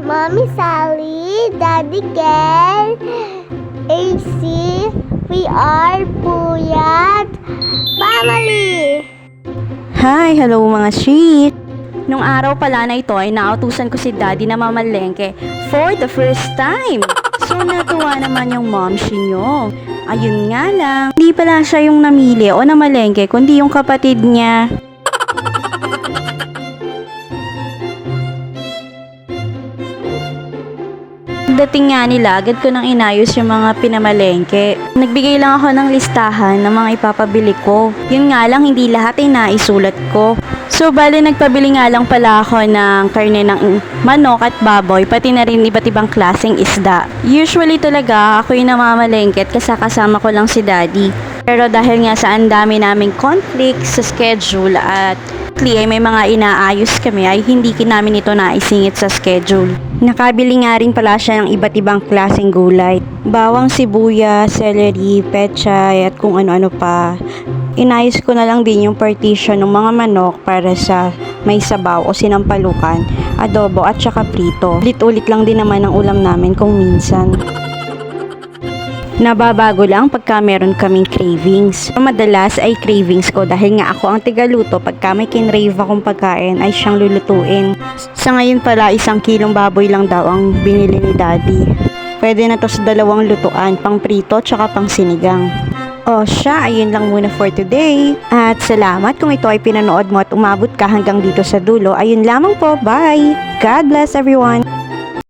Mommy Sally, Daddy Ken, AC, we are Puyat Family! Hi! Hello mga sweet! Nung araw pala na ito ay nautusan ko si Daddy na mamalengke for the first time. So natuwa naman yung momshi nyo. Ayun nga lang, hindi pala siya yung namili o namalengke kundi yung kapatid niya. Dating nga nila, agad ko nang inayos yung mga pinamalengke. Nagbigay lang ako ng listahan ng mga ipapabili ko. Yun nga lang, hindi lahat ay naisulat ko. So, bali nagpabili nga lang pala ako ng karne ng manok at baboy, pati na rin iba't ibang klaseng isda. Usually talaga, ako yung namamalengke at kasama ko lang si Daddy. Pero dahil nga sa ang dami naming conflict sa schedule at ay may mga inaayos kami ay hindi namin ito naisingit sa schedule. Nakabili nga rin pala siya ng iba't ibang klaseng gulay. Bawang sibuyas, celery, pechay at kung ano-ano pa. Inayos ko na lang din yung partition ng mga manok para sa may sabaw o sinampalukan, adobo at saka prito. Ulit-ulit lang din naman ang ulam namin kung minsan. Nababago lang pagka meron kaming cravings. Madalas ay cravings ko dahil nga ako ang tigaluto, pagka may kinrave akong pagkain ay siyang lulutuin. Sa ngayon pala 1 kilong baboy lang daw ang binili ni Daddy. Pwede na to sa 2 lutuan, pang prito tsaka pang sinigang. O siya, ayun lang muna for today. At salamat kung ito ay pinanood mo at umabot ka hanggang dito sa dulo. Ayun lamang po, bye! God bless everyone!